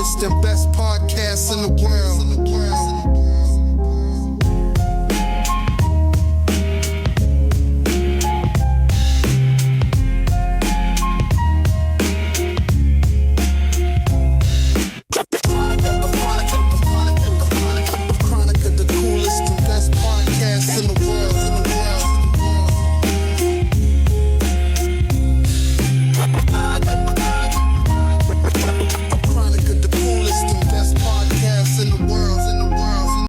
coolest and best podcasts in the world. Crónica, the coolest and best podcasts in the world.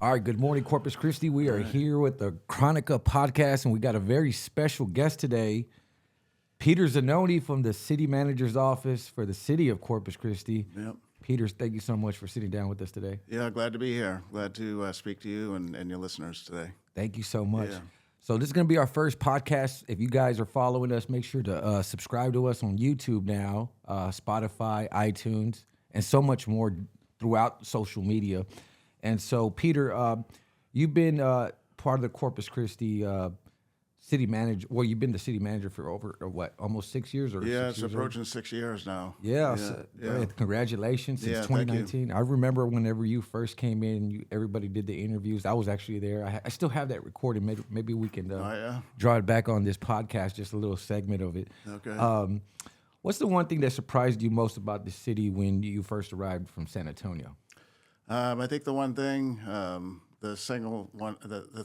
All right, good morning, Corpus Christi. We are here with the Crónica Podcast, and we got a very special guest today, Peter Zanoni from the City Manager's Office for the City of Corpus Christi. Yep. Peter, thank you so much for sitting down with us today. Yeah, glad to be here. Glad to speak to you and your listeners today. Thank you so much. Yeah. So this is going to be our first podcast. If you guys are following us, make sure to subscribe to us on YouTube now, Spotify, iTunes, and so much more throughout social media. And so, Peter, you've been part of the Corpus Christi city manager. Well, you've been the city manager for over almost 6 years, or Yeah, 6 it's years approaching 6 years now. Yeah, yeah. Congratulations since Yeah, thank you. 2019. I remember whenever you first came in, everybody did the interviews. I was actually there. I still have that recorded. Maybe we can draw it back on this podcast, just a little segment of it. Okay. What's the one thing that surprised you most about the city when you first arrived from San Antonio? I think the one thing, the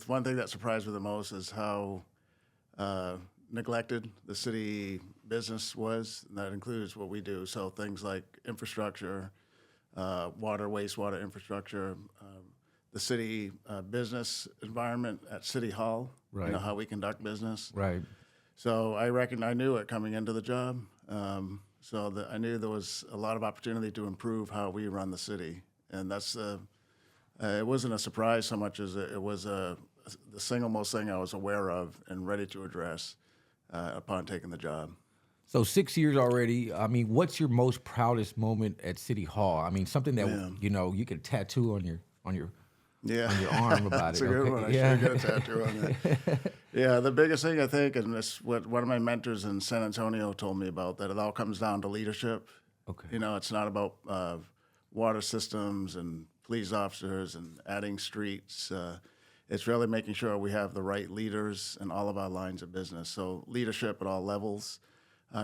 one thing that surprised me the most is how neglected the city business was. And that includes what we do. So things like infrastructure, water, wastewater infrastructure, the city business environment at City Hall, Right. You know, how we conduct business. Right. So I knew it coming into the job. I knew there was a lot of opportunity to improve how we run the city. And that's it wasn't a surprise so much as it was the single most thing I was aware of and ready to address upon taking the job. So 6 years already. I mean, what's your most proudest moment at City Hall? I mean, something that you could tattoo on your on your arm about That's it. a good Okay? one. I Yeah. should get a tattoo on that. Yeah, the biggest thing I think, and this what one of my mentors in San Antonio told me about, that it all comes down to leadership. Okay. You know, it's not about water systems and police officers and adding streets. It's really making sure we have the right leaders in all of our lines of business. So leadership at all levels,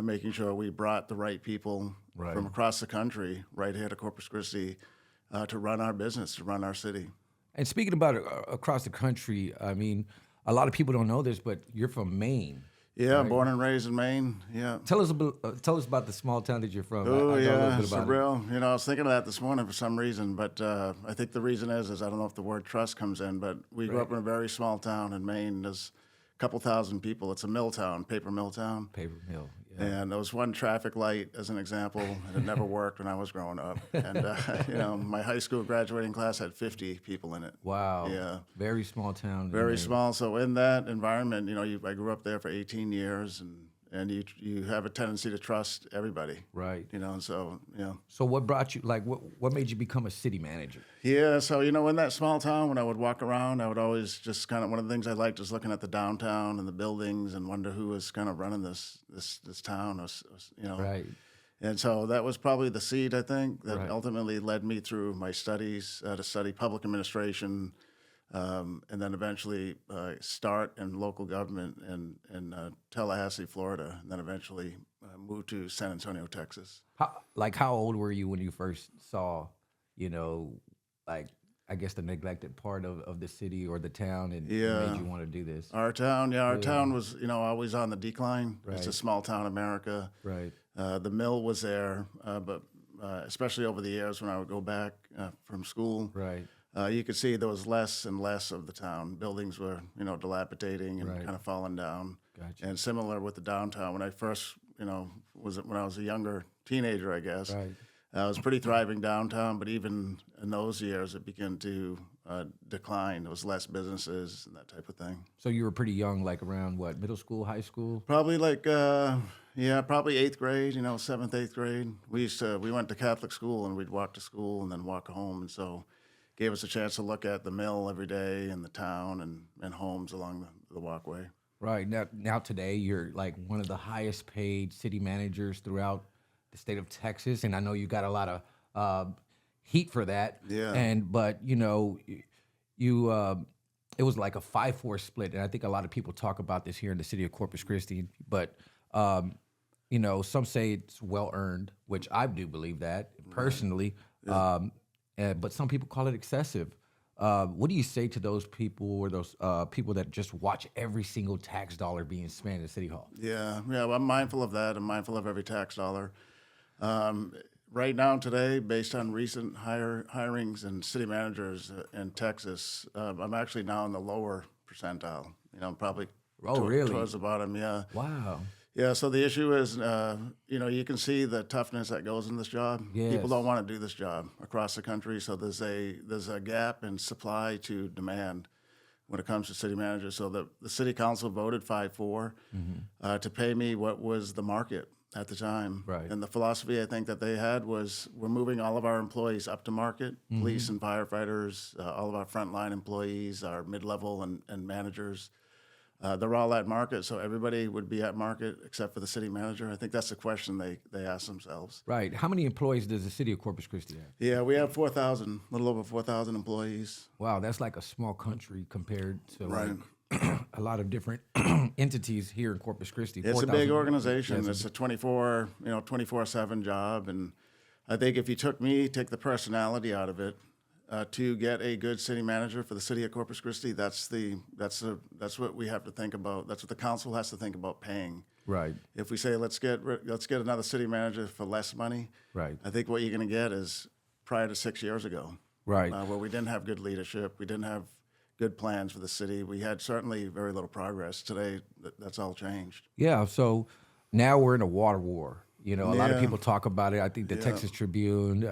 making sure we brought the right people from across the country right here to Corpus Christi to run our business, to run our city. And speaking about across the country, I mean, a lot of people don't know this, but you're from Maine. Yeah, right? Born and raised in Maine. Yeah. Tell us about the small town that you're from. Oh, I know a yeah, little bit about it. surreal. You know, I was thinking of that this morning for some reason, but I think the reason is I don't know if the word trust comes in, but we grew up in a very small town in Maine. There's a couple thousand people. It's a mill town, paper mill town. Paper mill. Yeah. And there was one traffic light, as an example, and it never worked when I was growing up. And, my high school graduating class had 50 people in it. Wow. Yeah. Very small town. Very small. So in that environment, I grew up there for 18 years, and you have a tendency to trust everybody. Right. So. So what brought you, what made you become a city manager? Yeah, so, in that small town, when I would walk around, I would always just kind of, one of the things I liked was looking at the downtown and the buildings and wonder who was kind of running this town, Right. And so that was probably the seed, I think, that ultimately led me through my studies to study public administration, and then eventually start in local government in Tallahassee, Florida, and then eventually moved to San Antonio, Texas. How old were you when you first saw, I guess the neglected part of the city or the town and made you want to do this? Our town was, always on the decline. Right. It's a small town America. Right. The mill was there, but especially over the years when I would go back from school, Right. You could see there was less and less of the town. Buildings were, dilapidating and kind of falling down. Gotcha. And similar with the downtown. When I first, when I was a younger teenager, I guess, Right. it was pretty thriving downtown, but even in those years, it began to decline. There was less businesses and that type of thing. So you were pretty young, like around what, middle school, high school? Probably probably 8th grade, 7th, 8th grade. We went to Catholic school and we'd walk to school and then walk home. And so gave us a chance to look at the mill every day and the town and homes along the walkway. Right. Now today, you're like one of the highest paid city managers throughout the state of Texas. And I know you got a lot of heat for that. Yeah. But you it was like a 5-4 split, and I think a lot of people talk about this here in the city of Corpus Christi. But some say it's well earned, which I do believe that personally. But some people call it excessive. What do you say to those people, or those people that just watch every single tax dollar being spent at City Hall? Yeah. Well, I'm mindful of that. I'm mindful of every tax dollar. Right now, today, based on recent hirings and city managers in Texas, I'm actually now in the lower percentile. Probably Really? towards the bottom. Yeah. Wow. Yeah. So the issue is, you can see the toughness that goes in this job. Yes. People don't want to do this job across the country. So there's a gap in supply to demand when it comes to city managers. So the city council voted 5-4 to pay me what was the market at the time. Right. And the philosophy I think that they had was, we're moving all of our employees up to market, police and firefighters, all of our frontline employees, our mid-level and managers. They're all at market, so everybody would be at market except for the city manager. I think that's the question they ask themselves. Right. How many employees does the city of Corpus Christi have? Yeah, we have 4,000, a little over 4,000 employees. Wow, that's like a small country compared to Right. like a lot of different entities here in Corpus Christi. It's a 4,000 big organization. Yes, It's a 24/7 job, and I think if you take the personality out of it, to get a good city manager for the city of Corpus Christi, that's what we have to think about. That's what the council has to think about paying. Right. If we say let's get another city manager for less money, Right. I think what you're going to get is prior to 6 years ago, Right. where we didn't have good leadership, we didn't have good plans for the city. We had certainly very little progress. Today, that's all changed. Yeah. So now we're in a water war. A lot of Yeah. people talk about it. I think the Texas Tribune,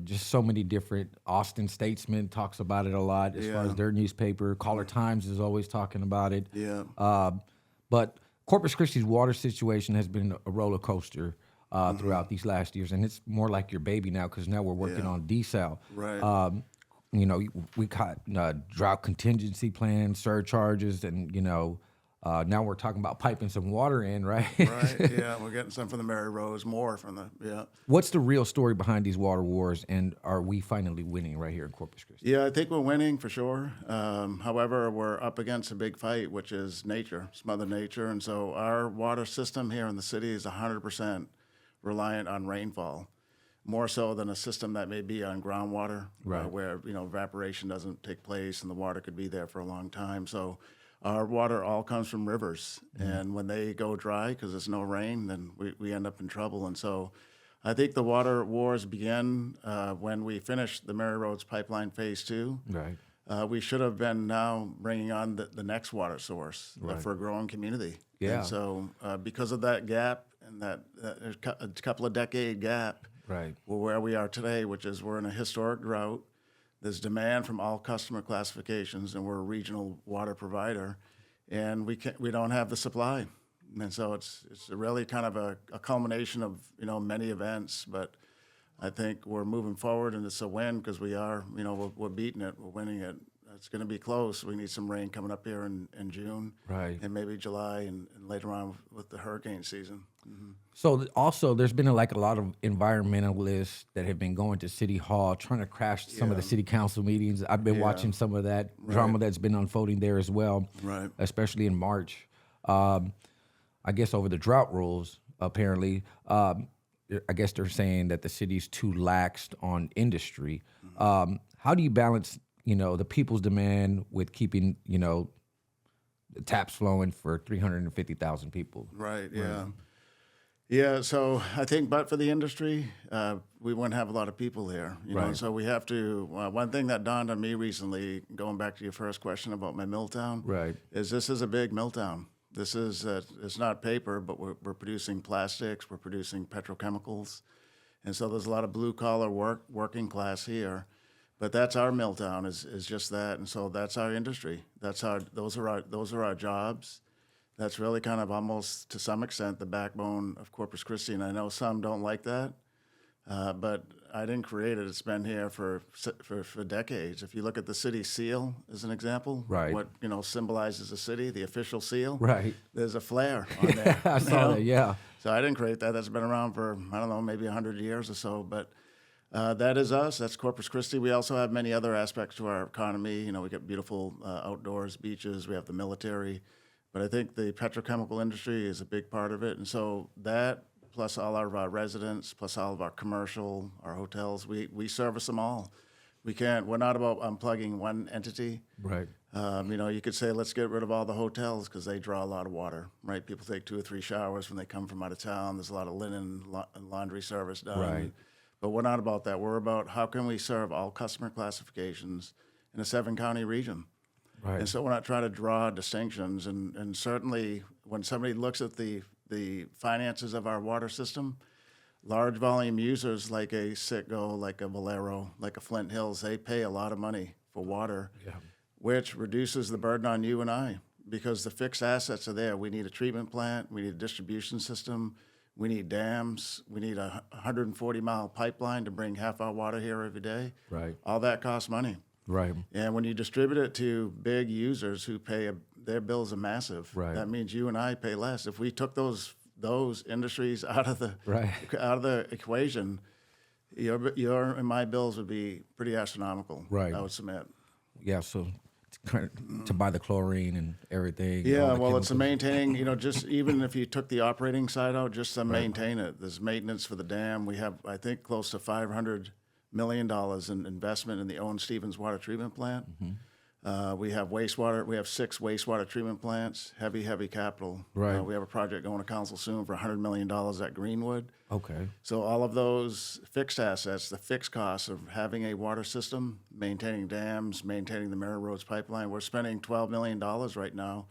just so many different, Austin Statesman talks about it a lot as far as their newspaper. Caller Times is always talking about it. Yeah. But Corpus Christi's water situation has been a roller coaster throughout these last years, and it's more like your baby now because now we're working on desal. Right. We got drought contingency plans, surcharges, and now we're talking about piping some water in, right? Right. Yeah, we're getting some from the Mary Rose, more from the What's the real story behind these water wars, and are we finally winning right here in Corpus Christi? Yeah, I think we're winning for sure. However, we're up against a big fight, which is nature. It's Mother Nature, and so our water system here in the city is 100% reliant on rainfall, more so than a system that may be on groundwater, Right. where evaporation doesn't take place and the water could be there for a long time. So our water all comes from rivers, and when they go dry because there's no rain, then we end up in trouble. And so I think the water wars began when we finished the Mary Roads Pipeline Phase 2. Right. We should have been now bringing on the next water source for a growing community. Yeah. And so because of that gap and that a couple of decade gap, Right. we're where we are today, which is we're in a historic drought. There's demand from all customer classifications, and we're a regional water provider, and we don't have the supply. And so it's really kind of a culmination of many events, but I think we're moving forward, and it's a win because we are we're beating it, we're winning it. It's going to be close. We need some rain coming up here in June, Right. and maybe July, and later on with the hurricane season. So also, there's been a lot of environmentalists that have been going to City Hall trying to crash some of the city council meetings. I've been watching some of that drama that's been unfolding there as well, Right. especially in March. I guess over the drought rules, apparently. I guess they're saying that the city's too laxed on industry. How do you balance, the people's demand with keeping, the taps flowing for 350,000 people? Right. Yeah. Yeah. So I think, but for the industry, we wouldn't have a lot of people here. Right. So we have to. One thing that dawned on me recently, going back to your first question about my mill town, Right. is this is a big mill town. This is it's not paper, but we're producing plastics, we're producing petrochemicals, and so there's a lot of blue collar working class here. But that's our mill town is just that, and so that's our industry. Those are our jobs. That's really kind of almost to some extent the backbone of Corpus Christi, and I know some don't like that, but I didn't create it. It's been here for decades. If you look at the city seal as an example, Right. what symbolizes a city, the official seal, Right. there's a flare on there. I saw that, yeah. So I didn't create that. That's been around for, I don't know, maybe 100 years or so. But That is us. That's Corpus Christi. We also have many other aspects to our economy. You know, we got beautiful outdoors, beaches. We have the military. But I think the petrochemical industry is a big part of it. And so that, plus all of our residents, plus all of our commercial, our hotels, we service them all. We're not about unplugging one entity. Right. You know, you could say, let's get rid of all the hotels because they draw a lot of water, right? People take 2 or 3 showers when they come from out of town. There's a lot of linen and laundry service done. Right. But we're not about that. We're about how can we serve all customer classifications in a 7-county region. Right. And so we're not trying to draw distinctions. And certainly when somebody looks at the finances of our water system, large volume users like a Citgo, like a Valero, like a Flint Hills, they pay a lot of money for water, which reduces the burden on you and I because the fixed assets are there. We need a treatment plant. We need a distribution system. We need dams. We need a 140-mile pipeline to bring half our water here every day. Right. All that costs money. Right. And when you distribute it to big users who pay their bills are massive, Right. that means you and I pay less. If we took those industries out of the equation, your and my bills would be pretty astronomical. Right. I would submit. Yeah. So to buy the chlorine and everything. Yeah, all the well, it's a chemicals. maintaining, just even if you took the operating side out, just to maintain it. There's maintenance for the dam. We have, I think, close to $500 million in investment in the Owen Stevens water treatment plant. We have wastewater. We have 6 wastewater treatment plants, heavy capital. Right. We have a project going to council soon for $100 million at Greenwood. Okay. So all of those fixed assets, the fixed costs of having a water system, maintaining dams, maintaining the Mary Roads pipeline, we're spending $12 million right now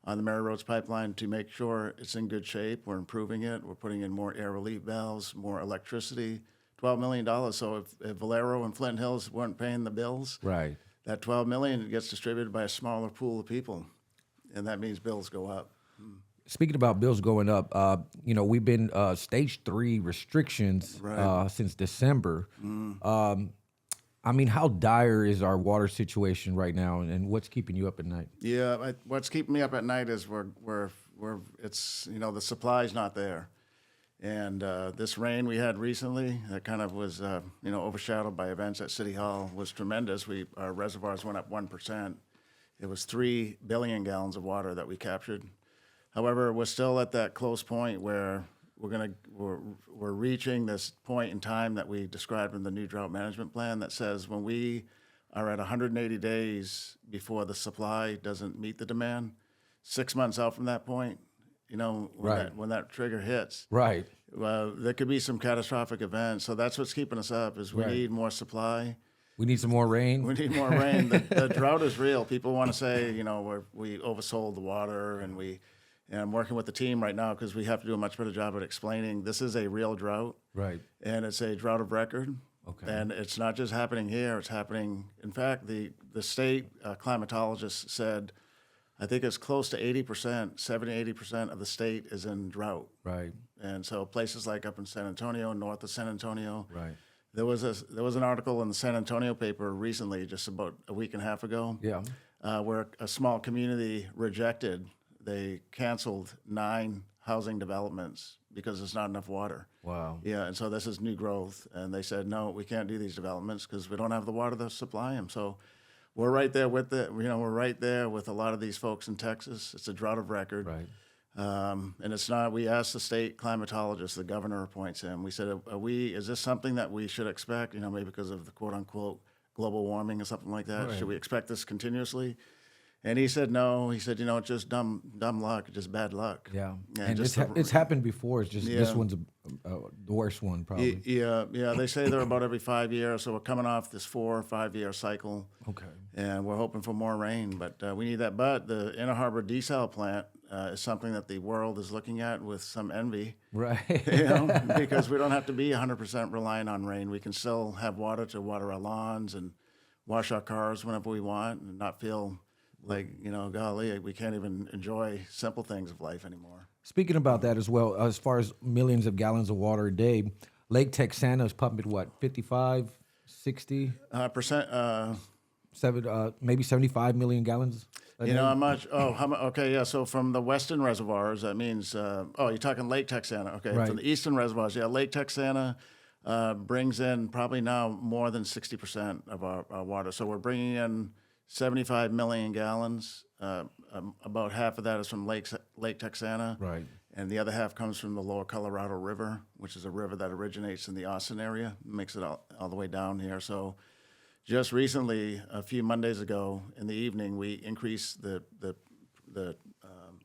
on the Mary Roads pipeline to make sure it's in good shape. We're improving it. We're putting in more air relief valves, more electricity. $12 million. So if Valero and Flint Hills weren't paying the bills, Right. that $12 million gets distributed by a smaller pool of people, and that means bills go up. Speaking about bills going up, we've been stage 3 restrictions since December. I mean, how dire is our water situation right now, and what's keeping you up at night? Yeah, what's keeping me up at night is it's the supply's not there, and this rain we had recently that kind of was overshadowed by events at City Hall was tremendous. Our reservoirs went up 1%. It was 3 billion gallons of water that we captured. However, we're still at that close point where we're reaching this point in time that we described in the new drought management plan that says when we are at 180 days before the supply doesn't meet the demand, 6 months out from that point, when that trigger hits, Right. there could be some catastrophic events. So that's what's keeping us up is we need more supply. We need some more rain. We need more rain. The drought is real. People want to say, we oversold the water, and I'm working with the team right now because we have to do a much better job at explaining this is a real drought. Right. And it's a drought of record. Okay. And it's not just happening here. It's happening. In fact, the state climatologist said, I think it's close to 80%, 70-80% of the state is in drought. Right. And so places like up in San Antonio, north of San Antonio. Right. There was an article in the San Antonio paper recently, just about a week and a half ago, Yeah. where a small community rejected. They canceled 9 housing developments because there's not enough water. Wow. Yeah, and so this is new growth, and they said no, we can't do these developments because we don't have the water to supply them. So we're right there with we're right there with a lot of these folks in Texas. It's a drought of record. Right. And it's not, we asked the state climatologist, the governor appoints him. We said, is this something that we should expect, maybe because of the quote unquote global warming or something like that? Right. Should we expect this continuously? And he said, no. He said, it's just dumb luck, just bad luck. Yeah. And And just it's happened before. It's just this Yeah. one's the worst one, probably. Yeah. They say they're about every 5 years. So we're coming off this 4 or 5 year cycle. Okay. And we're hoping for more rain, but we need that. But the Inner Harbor desal plant is something that the world is looking at with some envy. Right. Because we don't have to be 100% reliant on rain. We can still have water to water our lawns and wash our cars whenever we want and not feel like, golly, we can't even enjoy simple things of life anymore. Speaking about that as well, as far as millions of gallons of water a day, Lake Texana is pumping what, 55, 60? Maybe 75 million gallons a day? How much? Okay, yeah. So from the western reservoirs, that means, you're talking Lake Texana. Okay, Right. from the eastern reservoirs, Lake Texana, brings in probably now more than 60% of our water. So we're bringing in 75 million gallons. About half of that is from Lake Texana. Right. And the other half comes from the lower Colorado River, which is a river that originates in the Austin area, makes it all the way down here. So just recently, a few Mondays ago in the evening, we increased the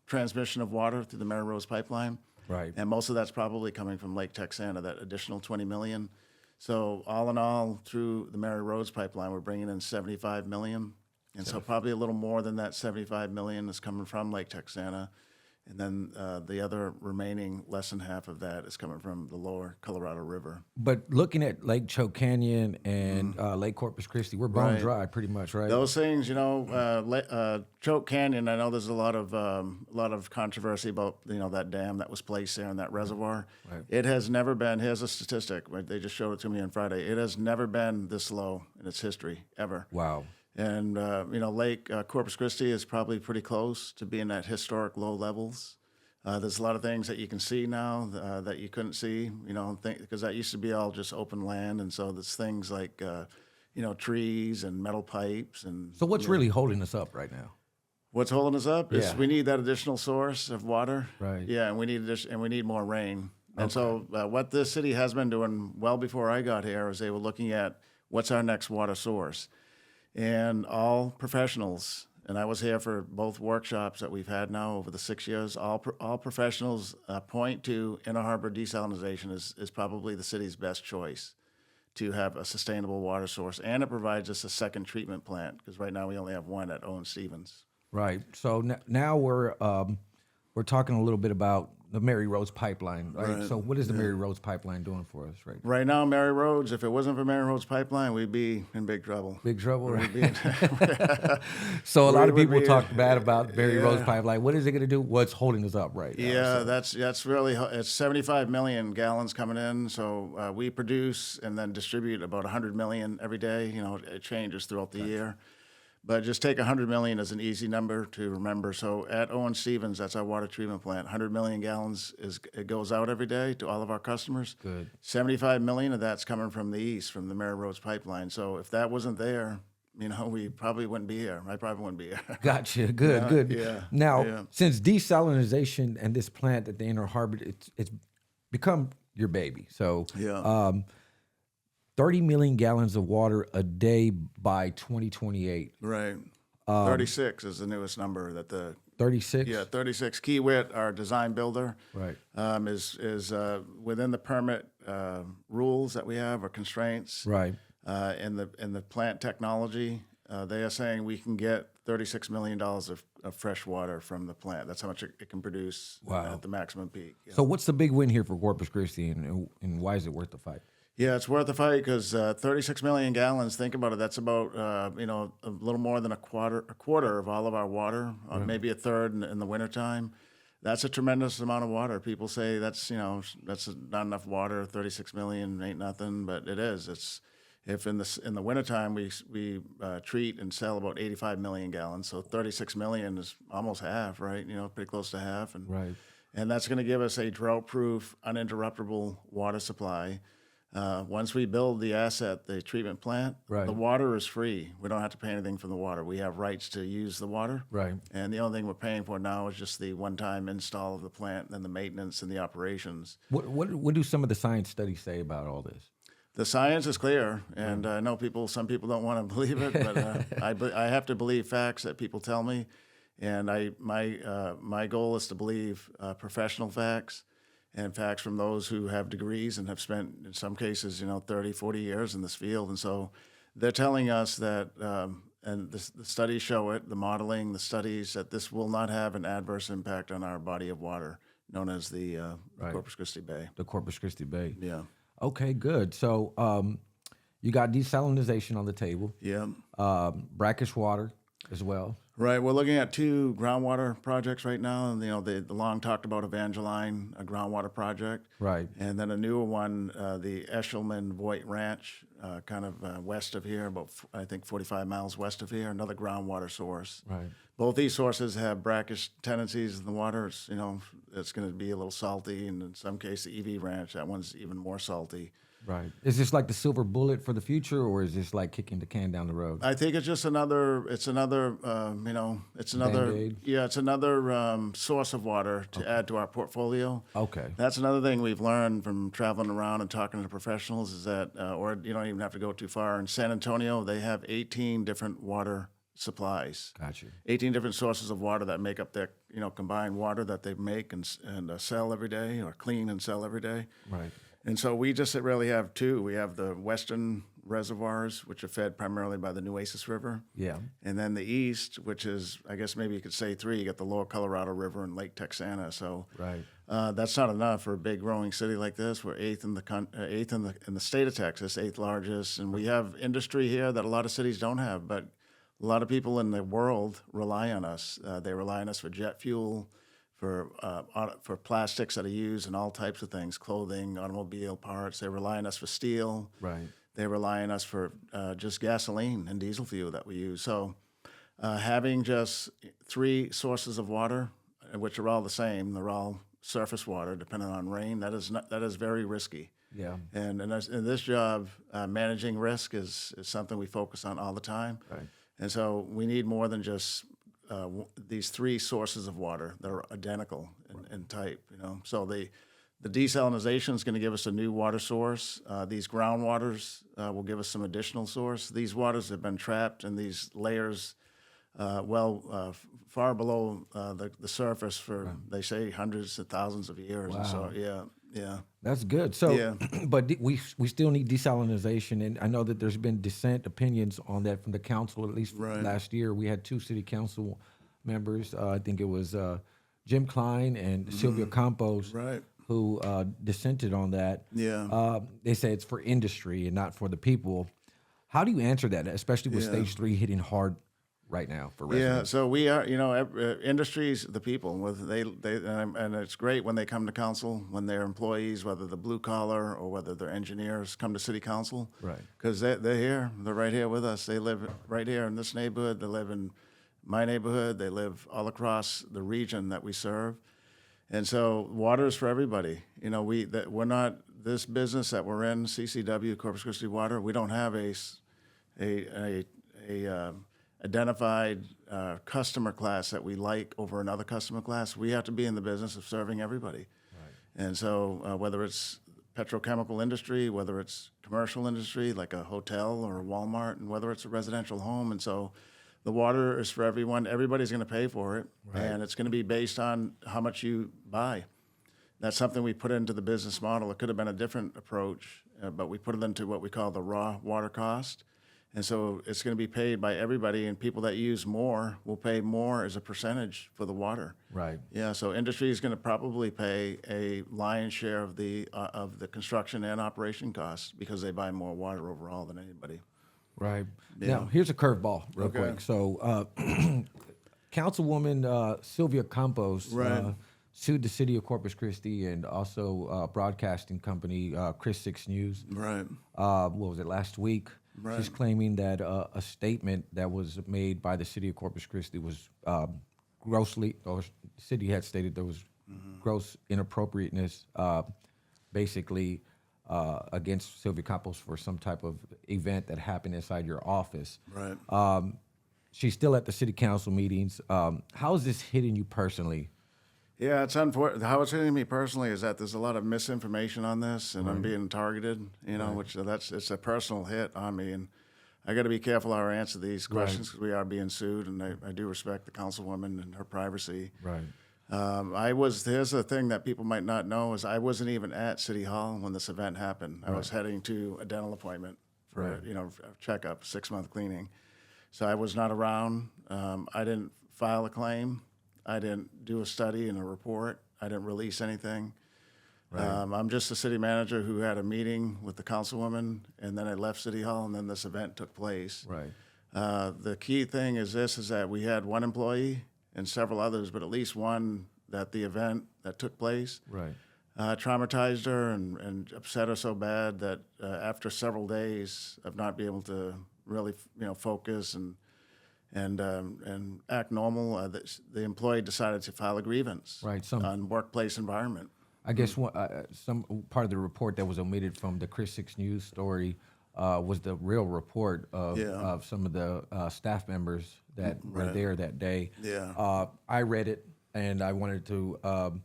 transmission of water through the Mary Rose pipeline. Right. And most of that's probably coming from Lake Texana, that additional 20 million. So all in all, through the Mary Rose pipeline, we're bringing in 75 million. And so probably a little more than that 75 million is coming from Lake Texana. And then the other remaining less than half of that is coming from the lower Colorado River. But looking at Lake Choke Canyon and Lake Corpus Christi, we're bone dry pretty much, right? Those things, Choke Canyon. I know there's a lot of controversy about that dam that was placed there in that reservoir. Right. It has never been. Here's a statistic. Right, they just showed it to me on Friday. It has never been this low in its history ever. Wow. And, Lake Corpus Christi is probably pretty close to being at historic low levels. There's a lot of things that you can see now that you couldn't see, because that used to be all just open land. And so there's things like, trees and metal pipes. And So what's really holding us up right now? What's holding us up is Yeah. we need that additional source of water. Right. Yeah, and we need more rain. And so what this city has been doing well before I got here is they were looking at what's our next water source. And all professionals, and I was here for both workshops that we've had now over the 6 years, all professionals point to Inner Harbor desalination is probably the city's best choice to have a sustainable water source. And it provides us a second treatment plant, because right now we only have one at Owen Stevens. Right. So now we're talking a little bit about the Mary Rose pipeline, right? So what is the Mary Rose pipeline doing for us, right? Right now, Mary Rose, if it wasn't for Mary Rose pipeline, we'd be in big trouble. Big trouble, right? We'd be So a lot of would people be- talk bad about Mary Rose Yeah. pipeline. What is it going to do? What's holding us up right now? Yeah, that's really, it's 75 million gallons coming in. So we produce and then distribute about 100 million every day. It changes throughout the year. But just take 100 million as an easy number to remember. So at Owen Stevens, that's our water treatment plant. 100 million gallons it goes out every day to all of our customers. Good. 75 million of that's coming from the east, from the Mary Rose pipeline. So if that wasn't there, we probably wouldn't be here. I probably wouldn't be here. Gotcha. Good. yeah, Now, yeah. since desalination and this plant at the Inner Harbor, it's become your baby. So Yeah. 30 million gallons of water a day by 2028. Right. 36 is the newest number that the 36? 36. Kiewit, our design builder, Right. is within the permit rules that we have or constraints. Right. In the plant technology, they are saying we can get $36 million of fresh water from the plant. That's how much it can produce Wow. at the maximum peak. Yeah. So what's the big win here for Corpus Christi, and why is it worth the fight? Yeah, it's worth the fight because 36 million gallons. Think about it. That's about a little more than a quarter of all of our water, maybe a third in the wintertime. That's a tremendous amount of water. People say that's not enough water. 36 million ain't nothing, but it is. It's if in the wintertime we treat and sell about 85 million gallons, so 36 million is almost half, right? Pretty close to half, and Right. and that's going to give us a drought-proof, uninterruptible water supply. Once we build the asset, the treatment plant, Right. the water is free. We don't have to pay anything for the water. We have rights to use the water. Right. And the only thing we're paying for now is just the one-time install of the plant and the maintenance and the operations. What do some of the science studies say about all this? The science is clear, and I know some people don't want to believe it, but I have to believe facts that people tell me. And my goal is to believe professional facts and facts from those who have degrees and have spent, in some cases, 30, 40 years in this field. And so they're telling us that, and the studies show it, the modeling, the studies, that this will not have an adverse impact on our body of water, known as the Right. Corpus Christi Bay. The Corpus Christi Bay. Yeah. Okay, good. So you got desalination on the table, Yeah. brackish water as well. Right. We're looking at 2 groundwater projects right now. And, the long talked about Evangeline, a groundwater project. Right. And then a newer one, the Eshelman Voigt Ranch, kind of west of here, about, I think, 45 miles west of here, another groundwater source. Right. Both these sources have brackish tendencies in the water. It's going to be a little salty. And in some cases, the EV Ranch, that one's even more salty. Right. Is this like the silver bullet for the future, or is this like kicking the can down the road? I think it's just another. It's another. It's another. Band-Aid? Yeah, it's another source of water to add to our portfolio. Okay. That's another thing we've learned from traveling around and talking to professionals is that, or you don't even have to go too far. In San Antonio, they have 18 different water supplies. Got you. 18 different sources of water that make up their, combined water that they make and sell every day, or clean and sell every day. Right. And so we just really have two. We have the western reservoirs, which are fed primarily by the Nueces River. Yeah. And then the east, which is, I guess maybe you could say three. You got the Lower Colorado River and Lake Texana. So Right. that's not enough for a big growing city like this. We're eighth in the state of Texas, eighth largest, and we have industry here that a lot of cities don't have. But a lot of people in the world rely on us. They rely on us for jet fuel, for plastics that are used in all types of things, clothing, automobile parts. They rely on us for steel. Right. They rely on us for just gasoline and diesel fuel that we use. So having just three sources of water, which are all the same, they're all surface water, depending on rain, that is very risky. Yeah. And in this job, managing risk is something we focus on all the time. Right. And so we need more than just these three sources of water that are identical in type. So the desalination is going to give us a new water source. These groundwaters will give us some additional source. These waters have been trapped in these layers far below the surface for, they say, hundreds of thousands of years. Wow. And so, yeah. That's good. So, Yeah. but we still need desalination, and I know that there's been dissent opinions on that from the council. At least Right. last year, we had two city council members. I think it was Jim Klein and Sylvia Campos, Right. who dissented on that. Yeah. They say it's for industry and not for the people. How do you answer that, especially with Yeah. Stage 3 hitting hard right now for Yeah, residents? so we are, industries, the people. And it's great when they come to council, when they're employees, whether they're blue collar or whether they're engineers, come to city council. Right. Because they're here, they're right here with us. They live right here in this neighborhood. They live in my neighborhood. They live all across the region that we serve. And so water is for everybody. We're not, this business that we're in, CCW, Corpus Christi Water, we don't have a identified customer class that we like over another customer class. We have to be in the business of serving everybody. Right. And so whether it's petrochemical industry, whether it's commercial industry like a hotel or a Walmart, and whether it's a residential home. And so the water is for everyone. Everybody's going to pay for it. Right. And it's going to be based on how much you buy. That's something we put into the business model. It could have been a different approach, but we put it into what we call the raw water cost. And so it's going to be paid by everybody, and people that use more will pay more as a percentage for the water. Right. Yeah. So industry is going to probably pay a lion's share of the construction and operation costs because they buy more water overall than anybody. Right. Yeah. Now, here's a curveball real Okay. quick. So, Councilwoman Sylvia Campos Right. sued the city of Corpus Christi and also broadcasting company Chris 6 News. Right. What was it, last week? Right. She's claiming that a statement that was made by the city of Corpus Christi was grossly, or the city had stated there was gross inappropriateness, basically against Sylvia Campos for some type of event that happened inside your office. Right. She's still at the city council meetings. How is this hitting you personally? Yeah, it's unfortunate. How it's hitting me personally is that there's a lot of misinformation on this, and I'm being targeted. Which it's a personal hit on me, and I got to be careful how I answer these questions because we are being sued, and I do respect the councilwoman and her privacy. Right. Here's the thing that people might not know is I wasn't even at City Hall when this event happened. I was heading to a dental appointment for a checkup, 6-month cleaning. So I was not around. I didn't file a claim. I didn't do a study and a report. I didn't release anything. Right. I'm just a city manager who had a meeting with the councilwoman, and then I left City Hall, and then this event took place. Right. The key thing is that we had one employee and several others, but at least one that the event that took place traumatized her and upset her so bad that after several days of not being able to really focus and act normal, the employee decided to file a grievance Right, on workplace environment. I guess some part of the report that was omitted from the Chris 6 News story was the real report of some of the staff members that were there that day. Yeah. I read it, and I wanted to,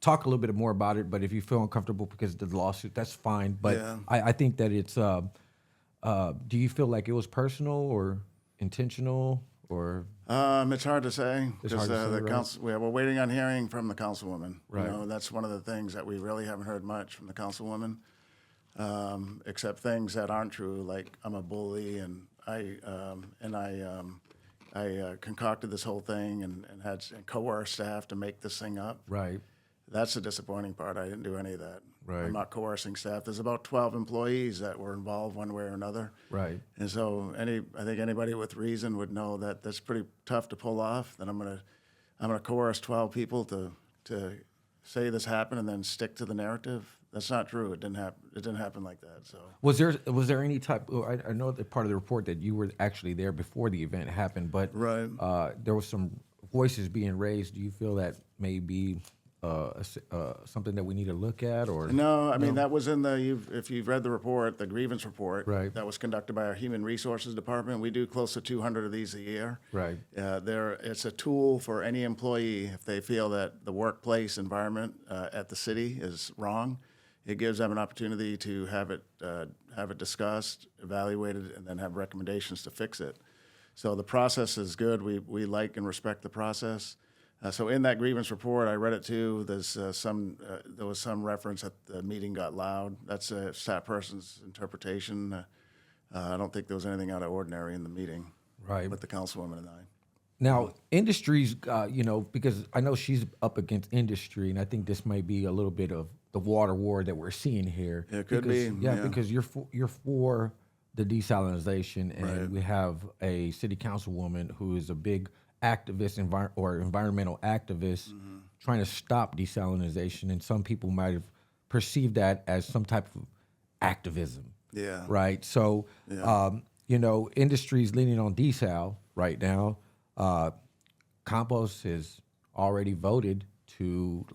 talk a little bit more about it. But if you feel uncomfortable because of the lawsuit, that's fine. But I think that it's. Do you feel like it was personal or intentional or? It's hard to say because right? council. We're waiting on hearing from the councilwoman. Right. That's one of the things that we really haven't heard much from the councilwoman, except things that aren't true, like I'm a bully and I concocted this whole thing and had coerced staff to make this thing up. Right. That's the disappointing part. I didn't do any of that. Right. I'm not coercing staff. There's about 12 employees that were involved one way or another. Right. And so I think anybody with reason would know that that's pretty tough to pull off. That I'm gonna coerce 12 people to say this happened and then stick to the narrative. That's not true. It didn't happen. It didn't happen like that. So Was there any type? I know that part of the report that you were actually there before the event happened, but Right. There was some voices being raised. Do you feel that may be something that we need to look at, or no, I mean that was in if you've read the report, the grievance report, Right. that was conducted by our Human Resources Department. We do close to 200 of these a year. Right. It's a tool for any employee if they feel that the workplace environment at the city is wrong. It gives them an opportunity to have it discussed, evaluated, and then have recommendations to fix it. So the process is good. We like and respect the process. So in that grievance report, I read it too. There was some reference that the meeting got loud. That's a staff person's interpretation. I don't think there was anything out of ordinary in the meeting. Right. With the councilwoman and I. Now, industries, because I know she's up against industry, and I think this may be a little bit of the water war that we're seeing here. It could because, be. Yeah, because you're for the desalination, and we have a city councilwoman who is a big activist environmental activist trying to stop desalination, and some people might have perceived that as some type of activism. Yeah. Right. So, industry's leaning on desal right now. Compost has already voted to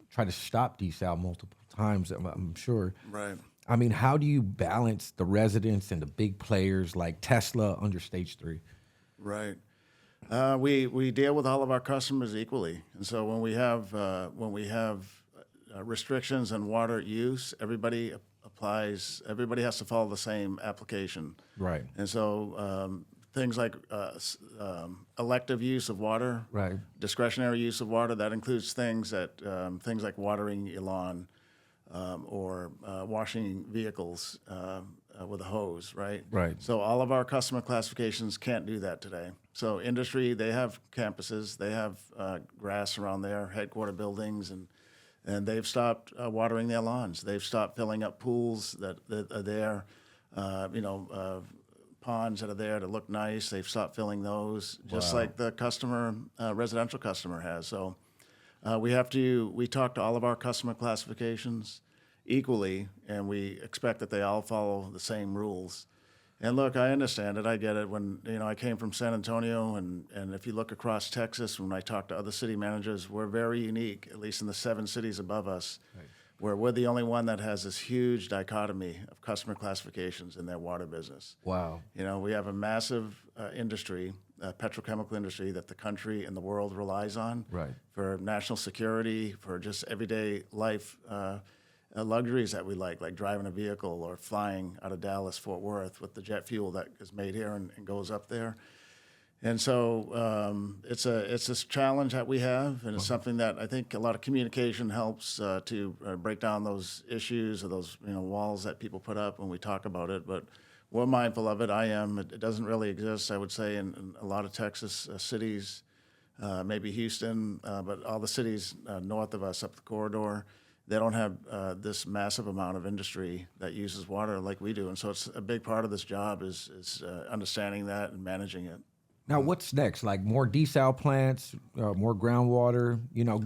try to stop desal multiple times. I'm sure. Right. I mean, how do you balance the residents and the big players like Tesla under stage 3? Right. We deal with all of our customers equally, and so when we have restrictions on water use, everybody applies. Everybody has to follow the same application. Right. And so things like elective use of water, Right. discretionary use of water, that includes things like watering your lawn or washing vehicles with a hose, right? Right. So all of our customer classifications can't do that today. So industry, they have campuses, they have grass around their headquarter buildings, and they've stopped watering their lawns. They've stopped filling up pools that are there, ponds that are there to look nice. They've stopped filling those, just like the residential customer has. So we talk to all of our customer classifications equally, and we expect that they all follow the same rules. And look, I understand it. I get it. When I came from San Antonio, and if you look across Texas, when I talk to other city managers, we're very unique, at least in the 7 cities above us, where we're the only one that has this huge dichotomy of customer classifications in their water business. Wow. We have a massive industry, petrochemical industry that the country and the world relies on for national security, for just everyday life luxuries that we like driving a vehicle or flying out of Dallas, Fort Worth with the jet fuel that is made here and goes up there. And so it's this challenge that we have, and it's something that I think a lot of communication helps to break down those issues or those walls that people put up when we talk about it. But we're mindful of it. I am. It doesn't really exist, I would say, in a lot of Texas cities, maybe Houston, but all the cities north of us up the corridor. They don't have this massive amount of industry that uses water like we do. And so it's a big part of this job is understanding that and managing it. Now, what's next? Like more desal plants, more groundwater,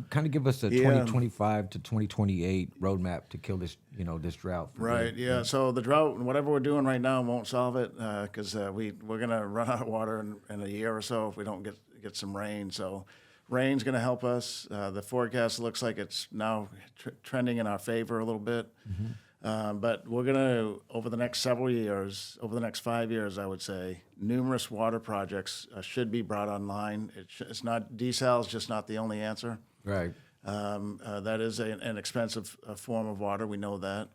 kind of give us a 2025 to 2028 roadmap to kill this, this drought. Right, yeah. So the drought, whatever we're doing right now won't solve it because we're going to run out of water in a year or so if we don't get some rain. So rain's going to help us. The forecast looks like it's now trending in our favor a little bit. But we're going to, over the next several years, over the next 5 years, I would say, numerous water projects should be brought online. It's not, desal is just not the only answer. Right. That is an expensive form of water. We know that.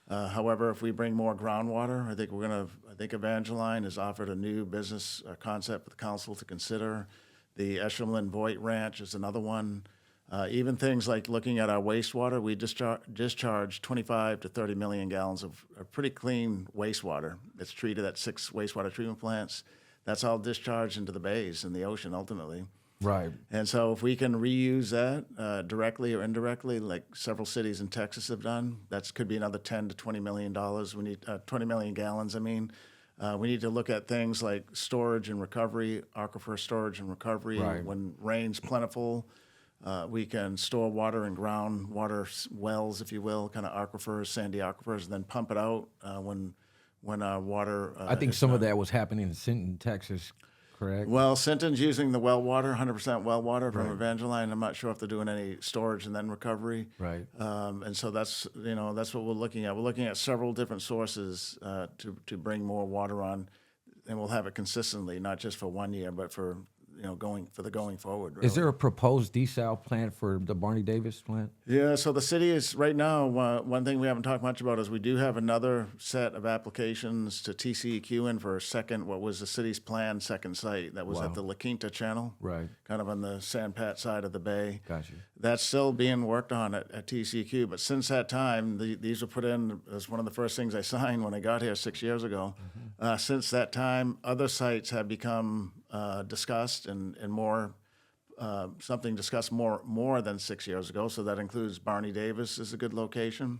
However, if we bring more groundwater, I think Evangeline has offered a new business concept for the council to consider. The Eshelman Voight Ranch is another one. Even things like looking at our wastewater, we discharge 25 to 30 million gallons of pretty clean wastewater. It's treated at 6 wastewater treatment plants. That's all discharged into the bays and the ocean ultimately. Right. And so if we can reuse that directly or indirectly, like several cities in Texas have done, that could be another $10 to $20 million. We need 20 million gallons. We need to look at things like storage and recovery, aquifer storage and recovery. Right. When rain's plentiful, we can store water in groundwater wells, if you will, kind of aquifers, sandy aquifers, and then pump it out when our water. I think some of that was happening in Sinton, Texas. Correct. Well, Sinton's using the well water, 100% well water from Evangeline. I'm not sure if they're doing any storage and then recovery. Right. And so that's what we're looking at. We're looking at several different sources to bring more water on, and we'll have it consistently, not just for 1 year, but for going forward. Really. Is there a proposed desal plant for the Barney Davis plant? Yeah, so the city is right now, one thing we haven't talked much about is we do have another set of applications to TCEQ in for a second, what was the city's planned second site that was at the La Quinta channel. Right. Kind of on the San Pat side of the bay. Gotcha. That's still being worked on at TCEQ, but since that time, these were put in as one of the first things I signed when I got here 6 years ago. Since that time, other sites have become discussed and more something discussed more than 6 years ago. So that includes Barney Davis is a good location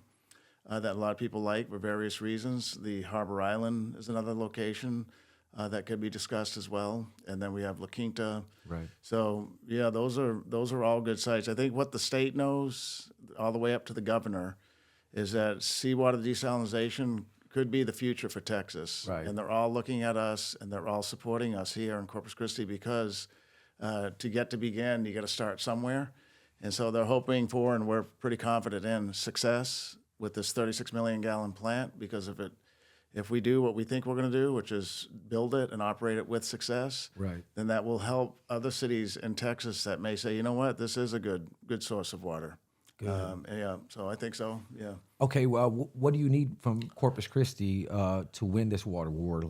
that a lot of people like for various reasons. The Harbor Island is another location that could be discussed as well. And then we have La Quinta. Right. So yeah, those are all good sites. I think what the state knows, all the way up to the governor, is that seawater desalination could be the future for Texas. Right. And they're all looking at us, and they're all supporting us here in Corpus Christi because to begin, you got to start somewhere. And so they're hoping for, and we're pretty confident in, success with this 36 million gallon plant, because if we do what we think we're going to do, which is build it and operate it with success, Right. then that will help other cities in Texas that may say, you know what, this is a good source of water. Yeah, so I think so. Yeah. Okay. Well, what do you need from Corpus Christi to win this water war?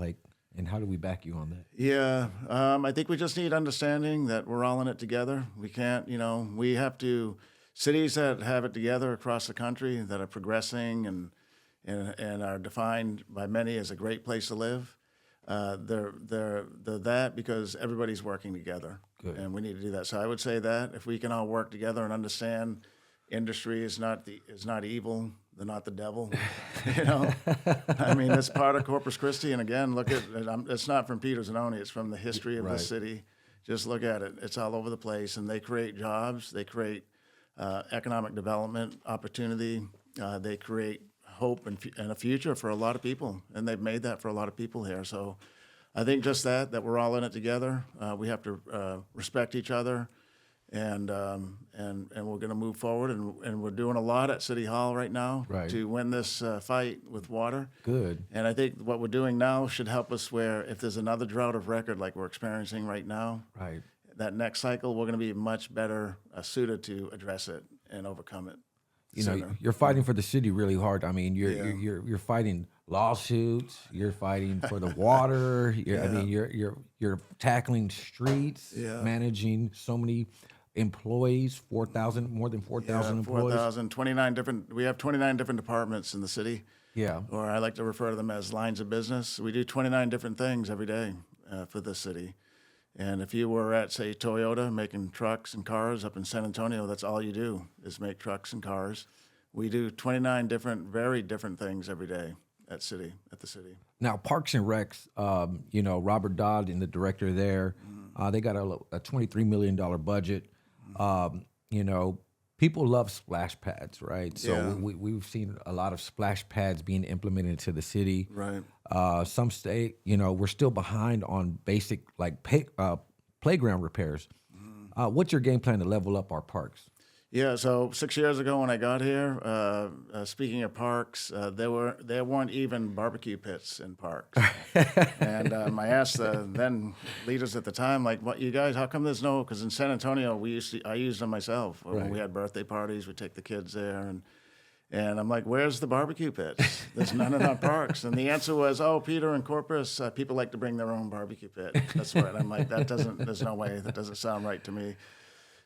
And how do we back you on that? Yeah, I think we just need understanding that we're all in it together. We can't, we have to. Cities that have it together across the country that are progressing and are defined by many as a great place to live. They're that because everybody's working together. Good. And we need to do that. So I would say that if we can all work together and understand. Industry is not evil. They're not the devil. It's part of Corpus Christi. And again, look at it's not from Peter Zanoni. It's from the history of the city. Just look at it. It's all over the place, and they create jobs. They create economic development opportunity. They create hope and a future for a lot of people, and they've made that for a lot of people here. So, I think just that we're all in it together. We have to respect each other. And we're going to move forward, and we're doing a lot at City Hall right now to win this fight with water. Good. And I think what we're doing now should help us where if there's another drought of record like we're experiencing right now, that next cycle we're going to be much better suited to address it and overcome it. You're fighting for the city really hard. You're fighting lawsuits. You're fighting for the water. You're tackling streets, managing so many employees, more than 4,000 employees. 4,000, we have 29 different departments in the city. Yeah. Or I like to refer to them as lines of business. We do 29 different things every day for the city. And if you were at, say, Toyota making trucks and cars up in San Antonio, that's all you do is make trucks and cars. We do 29 very different things every day at the city. Now, Parks and Recs, Robert Dodd and the director there, they got a $23 million budget. People love splash pads, right? So we've seen a lot of splash pads being implemented into the city. Right. Some state, we're still behind on basic playground repairs. What's your game plan to level up our parks? Yeah, so 6 years ago when I got here, speaking of parks, there weren't even barbecue pits in parks. And I asked the then leaders at the time, like, "What you guys? How come there's no?" Because in San Antonio, I used them myself. When we had birthday parties, we'd take the kids there, and I'm like, "Where's the barbecue pits? There's none in our parks." And the answer was, "Oh, Peter, in Corpus, people like to bring their own barbecue pit." That's right. I'm like, there's no way. That doesn't sound right to me.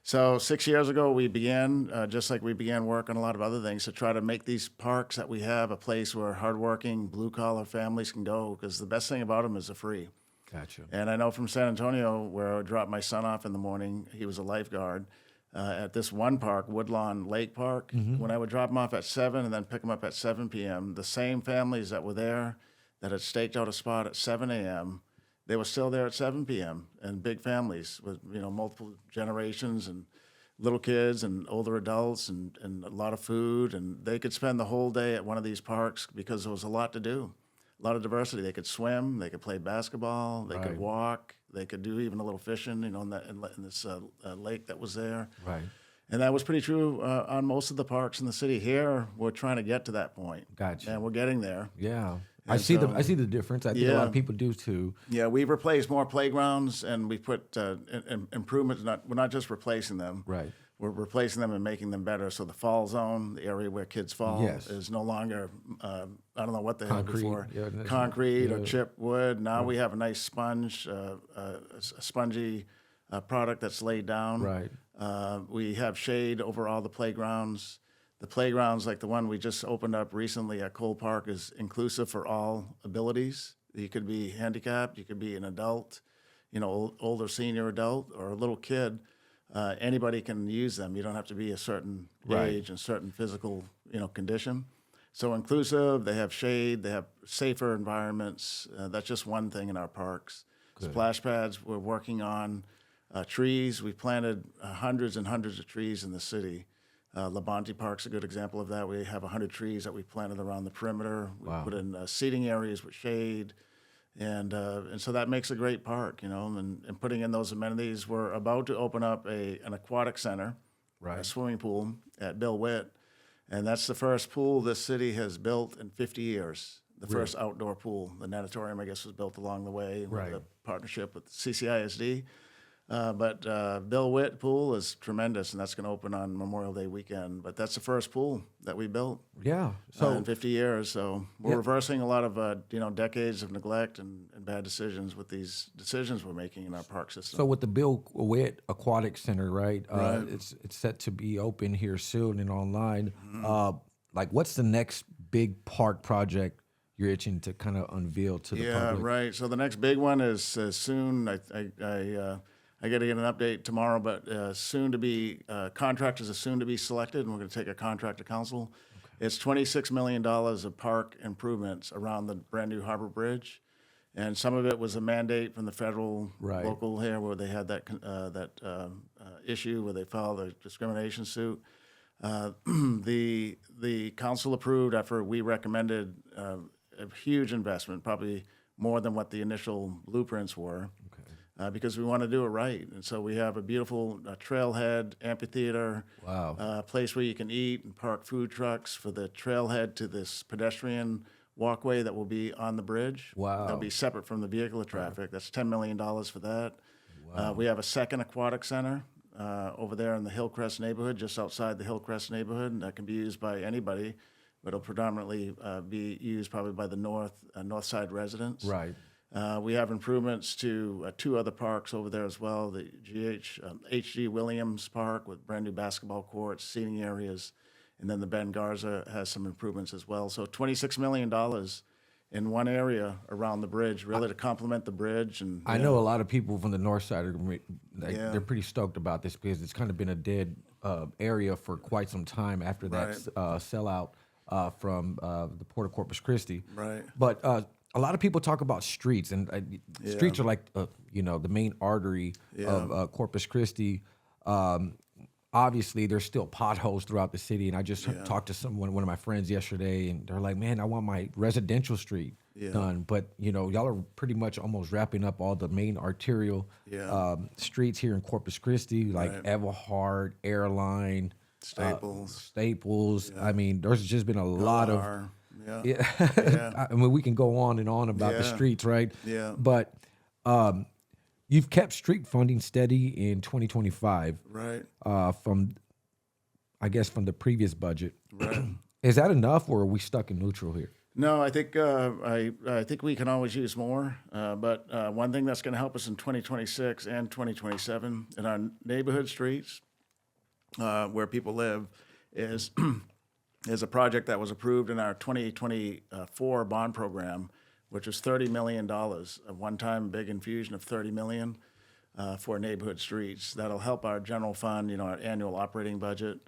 So 6 years ago, we began, just like we began work on a lot of other things, to try to make these parks that we have a place where hardworking, blue-collar families can go, because the best thing about them is they're free. Gotcha. And I know from San Antonio, where I would drop my son off in the morning, he was a lifeguard, at this one park, Woodlawn Lake Park. When I would drop him off at 7 and then pick him up at 7 p.m., the same families that were there that had staked out a spot at 7 a.m., they were still there at 7 p.m. and big families with, multiple generations and little kids and older adults and a lot of food. And they could spend the whole day at one of these parks because there was a lot to do, a lot of diversity. They could swim, they could play basketball, they could walk, they could do even a little fishing, in this lake that was there. Right. And that was pretty true on most of the parks in the city. Here, we're trying to get to that point. Gotcha. And we're getting there. Yeah. And I see the difference. I think a lot of people do too. Yeah, we've replaced more playgrounds, and we put improvements. We're not just replacing them. Right. We're replacing them and making them better. So the fall zone, the area where kids fall, is no longer, I don't know what they had before, concrete or chipped wood. Now we have a nice sponge, a spongy product that's laid down. Right. We have shade over all the playgrounds. The playgrounds, like the one we just opened up recently at Cole Park, is inclusive for all abilities. You could be handicapped, you could be an adult, older senior adult, or a little kid. Anybody can use them. You don't have to be a certain age and certain physical, condition. So inclusive. They have shade. They have safer environments. That's just one thing in our parks. Good. Splash pads. We're working on trees. We planted hundreds and hundreds of trees in the city. Labonte Park's a good example of that. We have 100 trees that we planted around the perimeter. We put in seating areas with shade, and so that makes a great park, and putting in those amenities. We're about to open up an aquatic center, a swimming pool at Bill Witt, and that's the first pool this city has built in 50 years. The first outdoor pool. The natatorium, I guess, was built along the way with a partnership with CCISD. But Bill Witt Pool is tremendous, and that's going to open on Memorial Day weekend. But that's the first pool that we built. Yeah. In 50 years. So we're reversing a lot of decades of neglect and bad decisions with these decisions we're making in our park system. So with the Bill Witt Aquatic Center, right? It's set to be open here soon and online. What's the next big park project you're itching to kind of unveil to the public? Yeah, right. So the next big one is soon. I got to get an update tomorrow, but contractors are soon to be selected, and we're going to take a contract to council. Okay. It's $26 million of park improvements around the brand new Harbor Bridge, and some of it was a mandate from the federal local here, where they had that issue where they filed a discrimination suit. The council approved after we recommended a huge investment, probably more than what the initial blueprints were. Because we want to do it right. And so we have a beautiful trailhead, amphitheater, place where you can eat and park food trucks for the trailhead to this pedestrian walkway that will be on the bridge. Wow. That'll be separate from the vehicular traffic. That's $10 million for that. Wow. We have a second aquatic center over there in the Hillcrest neighborhood, just outside the Hillcrest neighborhood, and that can be used by anybody, but it'll predominantly be used probably by the north side residents. Right. We have improvements to 2 other parks over there as well, the H.G. Williams Park with brand new basketball courts, seating areas, and then the Ben Garza has some improvements as well. So $26 million in one area around the bridge, really to complement the bridge. And I know a lot of people from the north side they're pretty stoked about this because it's kind of been a dead area for quite some time after that sellout from the Port of Corpus Christi. Right. But a lot of people talk about streets, and streets are like the main artery of Corpus Christi. obviously there's still potholes throughout the city. And I just talked to one of my friends yesterday, and they're like, man, I want my residential street done. But, y'all are pretty much almost wrapping up all the main arterial streets here in Corpus Christi, like Everhard, Airline, Staples. I mean, there's just been a lot of... I mean, we can go on and on about the streets, right? Yeah. But you've kept street funding steady in 2025, Right. from the previous budget. Right. Is that enough, or are we stuck in neutral here? No, I think I think we can always use more. But one thing that's going to help us in 2026 and 2027 in our neighborhood streets where people live is a project that was approved in our 2024 bond program, which was $30 million, a one-time big infusion of $30 million for neighborhood streets. That'll help our general fund, our annual operating budget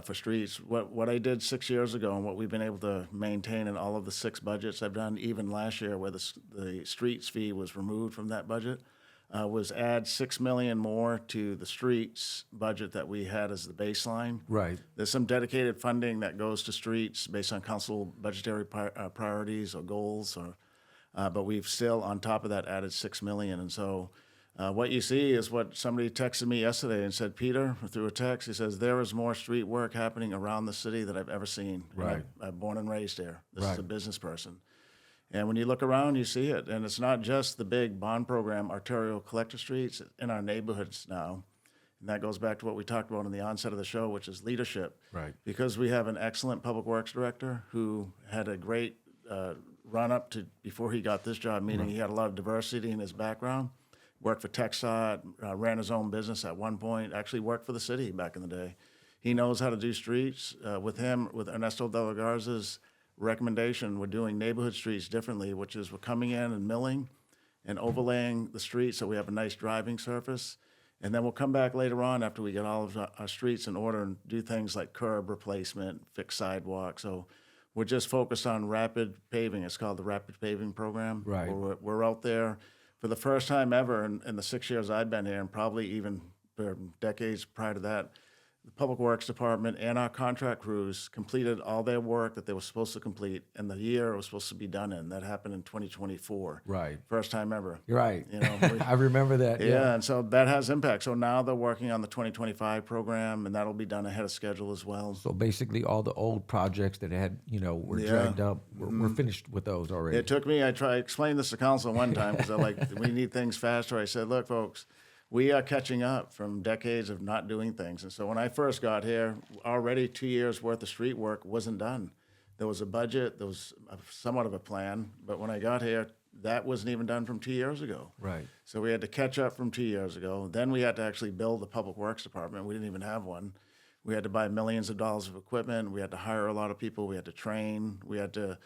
for streets. What I did 6 years ago and what we've been able to maintain in all of the 6 budgets I've done, even last year where the streets fee was removed from that budget, was add $6 million more to the streets budget that we had as the baseline. Right. There's some dedicated funding that goes to streets based on council budgetary priorities or goals, but we've still on top of that added $6 million. And so what you see is what somebody texted me yesterday and said, Peter, through a text, he says, there is more street work happening around the city that I've ever seen. Right. I'm born and raised here. This Right. is a business person. And when you look around, you see it. And it's not just the big bond program, arterial collector streets in our neighborhoods now. And that goes back to what we talked about in the onset of the show, which is leadership. Right. Because we have an excellent public works director who had a great run up to before he got this job, meaning he had a lot of diversity in his background. Worked for TxDOT, ran his own business at one point, actually worked for the city back in the day. He knows how to do streets. With Ernesto De La Garza's recommendation, we're doing neighborhood streets differently, which is we're coming in and milling and overlaying the streets so we have a nice driving surface. And then we'll come back later on after we get all of our streets in order and do things like curb replacement, fix sidewalks. So we're just focused on rapid paving. It's called the Rapid Paving Program. Right. We're out there for the first time ever in the 6 years I've been here, and probably even for decades prior to that. The Public Works Department and our contract crews completed all their work that they were supposed to complete in the year it was supposed to be done in. That happened in 2024. Right. First time ever. You're right. I remember that. Yeah, and so that has impact. So now they're working on the 2025 program, and that'll be done ahead of schedule as well. So basically, all the old projects that had, were dragged up, we're finished with those already. It took me, I explained this to council one time because we need things faster. I said, look, folks, we are catching up from decades of not doing things. And so when I first got here, already 2 years worth of street work wasn't done. There was a budget, there was somewhat of a plan, but when I got here, that wasn't even done from 2 years ago. Right. So we had to catch up from 2 years ago. Then we had to actually build the Public Works Department. We didn't even have one. We had to buy millions of dollars of equipment. We had to hire a lot of people. We had to train. We had to,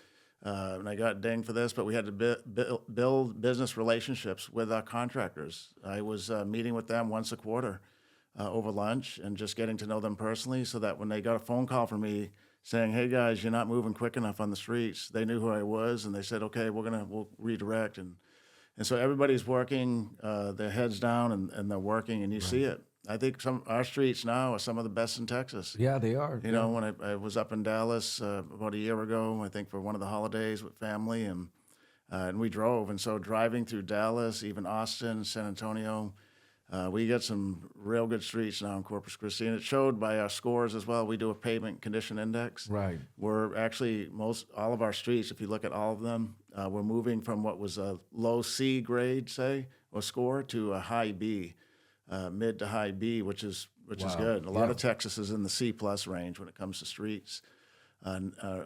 and I got dinged for this, but we had to build business relationships with our contractors. I was meeting with them once a quarter over lunch and just getting to know them personally so that when they got a phone call from me saying, hey guys, you're not moving quick enough on the streets, they knew who I was and they said, okay, we'll redirect. And so everybody's working, their heads down and they're working and you see it. I think our streets now are some of the best in Texas. Yeah, they are. You know, when I was up in Dallas about a year ago, I think for one of the holidays with family, and we drove. And so driving through Dallas, even Austin, San Antonio, we get some real good streets now in Corpus Christi. And it showed by our scores as well. We do a pavement condition index. Right. We're actually, all of our streets, if you look at all of them, we're moving from what was a low C grade, say, or score, to a high B. Mid to high B, which is good. A lot of Texas is in the C plus range when it comes to streets,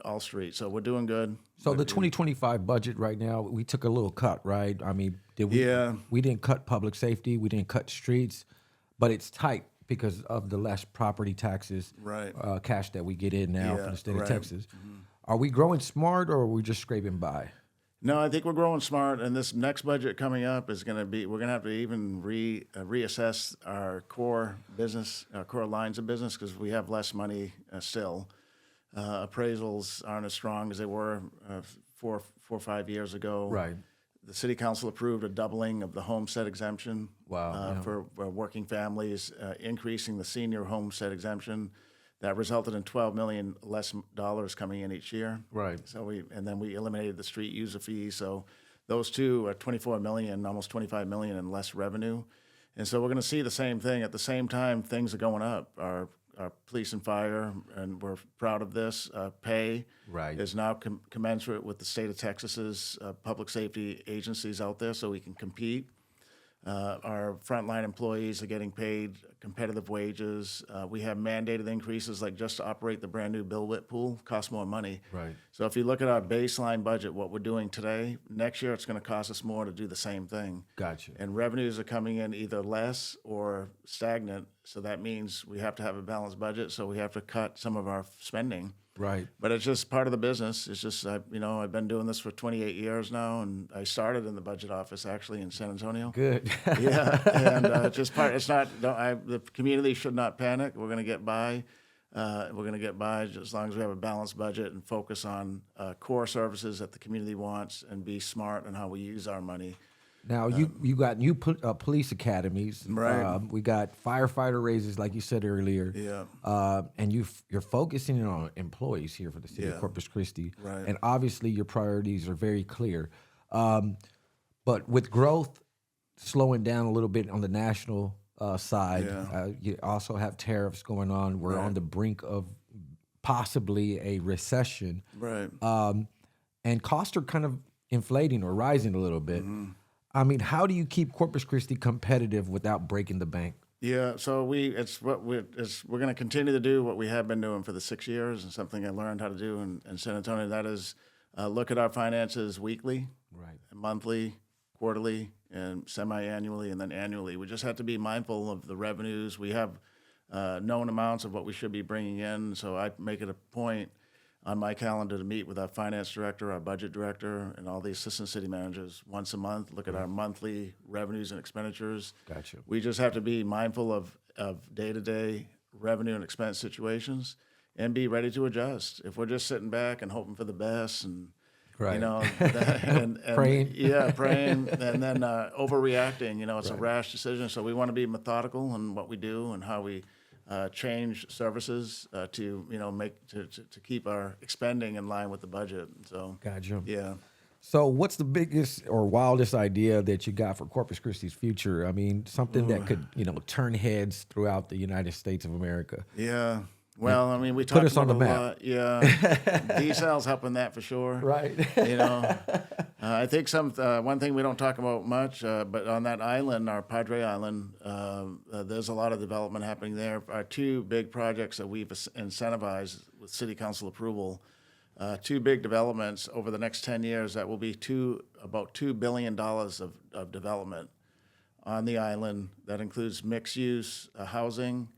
all streets. So we're doing good. So the 2025 budget right now, we took a little cut, right? I mean, we didn't cut public safety, we didn't cut streets, but it's tight because of the less property taxes, cash that we get in now from the state of Texas. Mm-hmm. Are we growing smart or are we just scraping by? No, I think we're growing smart, and this next budget coming up is going to be, we're going to have to even reassess our core business, our core lines of business, because we have less money still. Appraisals aren't as strong as they were 4 or 5 years ago. Right. the city council approved a doubling of the homestead exemption. Wow, yeah. For working families, increasing the senior homestead exemption. That resulted in $12 million less dollars coming in each year. Right. So then we eliminated the street user fee. So those two are $24 million, almost $25 million in less revenue. And so we're going to see the same thing. At the same time, things are going up. Our police and fire, and we're proud of this, pay is now commensurate with the state of Texas's public safety agencies out there, so we can compete. Our frontline employees are getting paid competitive wages. We have mandated increases, like just to operate the brand new Bill Witt pool costs more money. Right. So if you look at our baseline budget, what we're doing today, next year it's going to cost us more to do the same thing. Gotcha. And revenues are coming in either less or stagnant. So that means we have to have a balanced budget. So we have to cut some of our spending. Right. But it's just part of the business. It's just, I've been doing this for 28 years now, and I started in the budget office actually in San Antonio. Good. Yeah, and just part. It's not. The community should not panic. We're going to get by. We're going to get by as long as we have a balanced budget and focus on core services that the community wants, and be smart in how we use our money. Now, you got new police academies. Right. We got firefighter raises, like you said earlier. Yeah. And you're focusing on employees here for the city of Corpus Christi. Right. And obviously your priorities are very clear. But with growth slowing down a little bit on the national side, you also have tariffs going on. We're on the brink of possibly a recession. Right. And costs are kind of inflating or rising a little bit. Mm-hmm. I mean, how do you keep Corpus Christi competitive without breaking the bank? Yeah, so we're going to continue to do what we have been doing for the 6 years, and something I learned how to do in San Antonio. That is look at our finances weekly, Right. monthly, quarterly, and semi-annually, and then annually. We just have to be mindful of the revenues. We have known amounts of what we should be bringing in, so I make it a point on my calendar to meet with our finance director, our budget director, and all the assistant city managers once a month, look at our monthly revenues and expenditures. Gotcha. We just have to be mindful of day-to-day revenue and expense situations and be ready to adjust. If we're just sitting back and hoping for the best and, Right. and Praying. Yeah, praying, and then overreacting, it's a rash decision. So we want to be methodical in what we do and how we change services to keep our expending in line with the budget. So, Gotcha. yeah. So what's the biggest or wildest idea that you got for Corpus Christi's future? I mean, something that could, turn heads throughout the United States of America. Yeah. Well, I mean, we Put talked us on about the a map. lot. Yeah. Desal's helping that for sure. Right. I think one thing we don't talk about much, but on that island, our Padre Island, there's a lot of development happening there. Our two big projects that we've incentivized with city council approval, two big developments over the next 10 years that will be about $2 billion of development on the island. That includes mixed use housing.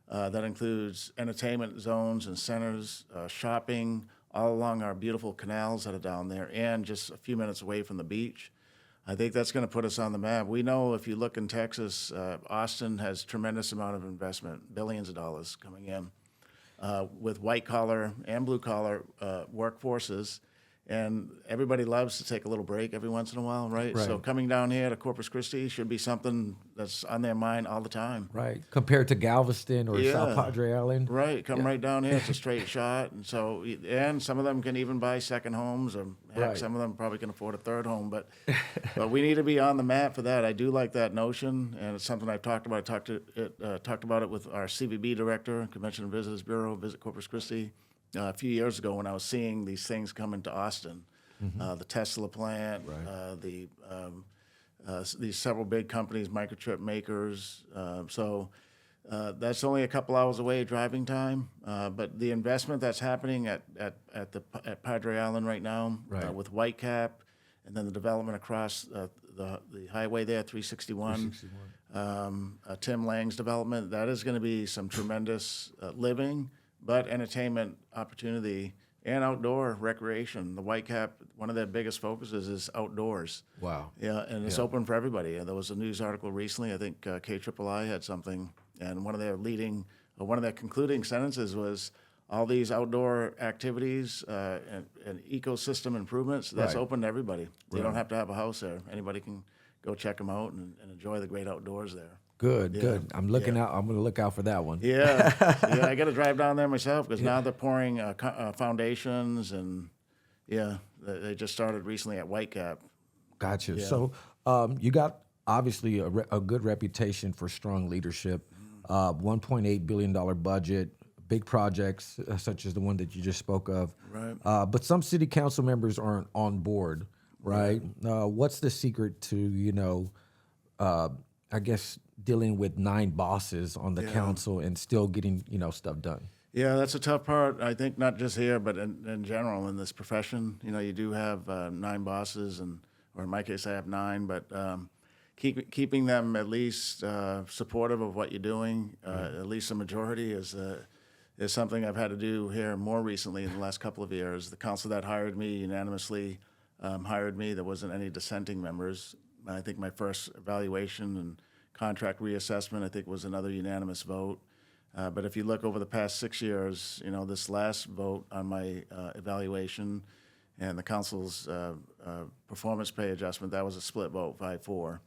That includes entertainment zones and centers, shopping, all along our beautiful canals that are down there, and just a few minutes away from the beach. I think that's going to put us on the map. We know if you look in Texas, Austin has tremendous amount of investment, billions of dollars coming in, with white-collar and blue-collar workforces. And everybody loves to take a little break every once in a while, right? So coming down here to Corpus Christi should be something that's on their mind all the time. Right. Compared to Galveston or South Padre Island. Right. Come right down here. It's a straight shot. And so, and some of them can even buy second homes, or heck, some of them probably can afford a third home. But we need to be on the map for that. I do like that notion, and it's something I've talked about. I talked about it with our CVB director, Convention and Visitors Bureau, Visit Corpus Christi, a few years ago when I was seeing these things come into Austin, the Tesla plant, these several big companies, microchip makers. So that's only a couple hours away driving time. But the investment that's happening at Padre Island right now with Whitecap, and then the development across the highway there, 361. Tim Lang's development, that is going to be some tremendous living, but entertainment opportunity and outdoor recreation. The Whitecap, one of their biggest focuses is outdoors. Wow. Yeah, and it's open for everybody. There was a news article recently, I think KIII had something, and one of their concluding sentences was, all these outdoor activities and ecosystem improvements, that's Right. open to everybody. You don't have to have a house there. Anybody can go check them out and enjoy the great outdoors there. Good. I'm looking out. I'm going to look out for that one. Yeah, yeah. I got to drive down there myself because now they're pouring foundations, and they just started recently at Whitecap. Gotcha. Yeah. So you got obviously a good reputation for strong leadership. $1.8 billion budget, big projects such as the one that you just spoke of. Right. But some city council members aren't on board, right? What's the secret to I guess dealing with 9 bosses on the council and still getting stuff done? Yeah, that's a tough part. I think not just here, but in general in this profession. You do have 9 bosses, or in my case, I have 9. But keeping them at least supportive of what you're doing, at least a majority, is something I've had to do here more recently in the last couple of years. The council that hired me unanimously hired me. There wasn't any dissenting members. I think my first evaluation and contract reassessment, I think, was another unanimous vote. But if you look over the past 6 years, this last vote on my evaluation and the council's performance pay adjustment, that was a split vote, 5-4.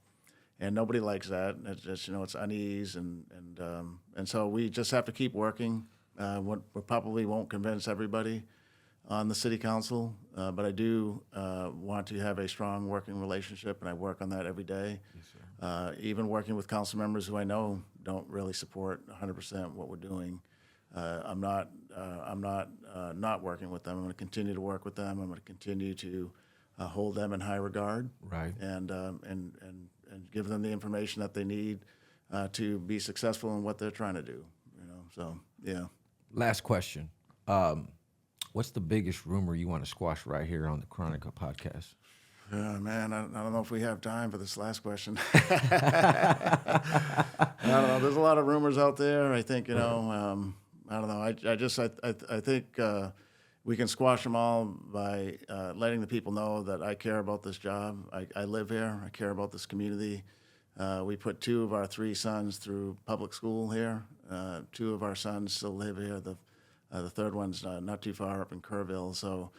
And nobody likes that. It's just, it's unease. And so we just have to keep working. We probably won't convince everybody on the city council, but I do want to have a strong working relationship, and I work on that every day. Yes, sir. Even working with council members who I know don't really support 100% what we're doing. I'm not working with them. I'm going to continue to work with them. I'm going to continue to hold them in high regard, right? And give them the information that they need to be successful in what they're trying to do. So yeah. Last question. What's the biggest rumor you want to squash right here on the Crónica Podcast? Man, I don't know if we have time for this last question. I don't know. There's a lot of rumors out there. I think, I don't know. I think we can squash them all by letting the people know that I care about this job. I live here. I care about this community. We put 2 of our 3 sons through public school here. 2 of our sons still live here. The third one's not too far up in Kerrville. So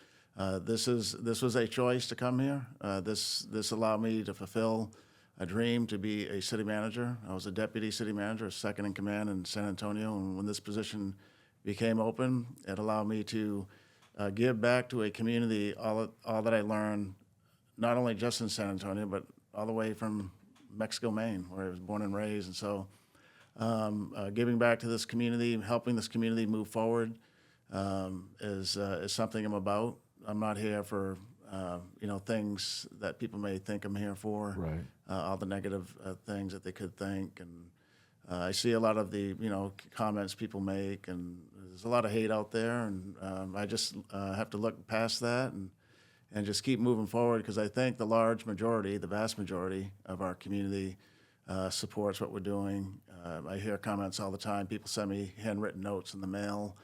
this was a choice to come here. This allowed me to fulfill a dream to be a city manager. I was a deputy city manager, a second in command in San Antonio, and when this position became open, it allowed me to give back to a community all that I learned, not only just in San Antonio, but all the way from Mexico, Maine, where I was born and raised. And so giving back to this community, helping this community move forward is something I'm about. I'm not here for things that people may think I'm here for. Right. All the negative things that they could think, and I see a lot of the comments people make, and there's a lot of hate out there, and I just have to look past that and just keep moving forward, because I think the vast majority of our community supports what we're doing. I hear comments all the time. People send me handwritten notes in the mail.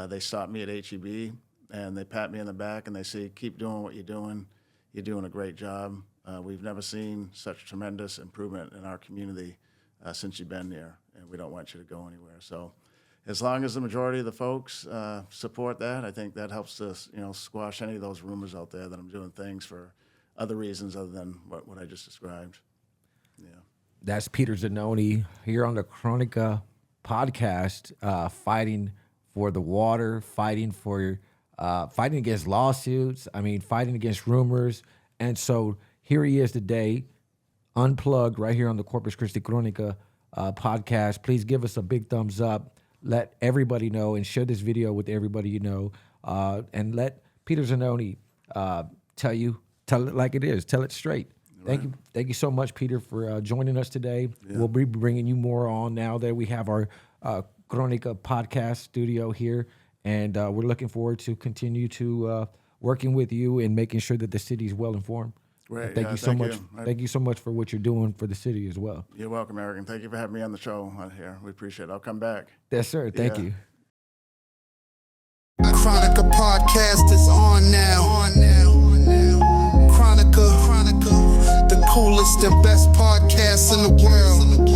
They stop me at HEB and they pat me on the back and they say, "Keep doing what you're doing. You're doing a great job. We've never seen such tremendous improvement in our community since you've been here, and we don't want you to go anywhere." So as long as the majority of the folks support that, I think that helps to squash any of those rumors out there that I'm doing things for other reasons other than what I just described. Yeah. That's Peter Zanoni here on the Crónica Podcast, fighting for the water, fighting against lawsuits. Fighting against rumors. And so here he is today, unplugged right here on the Corpus Christi Crónica podcast. Please give us a big thumbs up. Let everybody know and share this video with everybody you know. And let Peter Zanoni tell it like it is. Tell it straight. Right. Thank you so much, Peter, for joining us today. Yeah. We'll be bringing you more on now that we have our Crónica Podcast studio here. And we're looking forward to continue to working with you and making sure that the city is well informed. Great. Thank you so much. Thank you so much for what you're doing for the city as well. You're welcome, Eric, and thank you for having me on the show here. We appreciate it. I'll come back. Yes, sir. Thank you. Crónica Podcast is on now. Crónica, the coolest and best podcast in the world.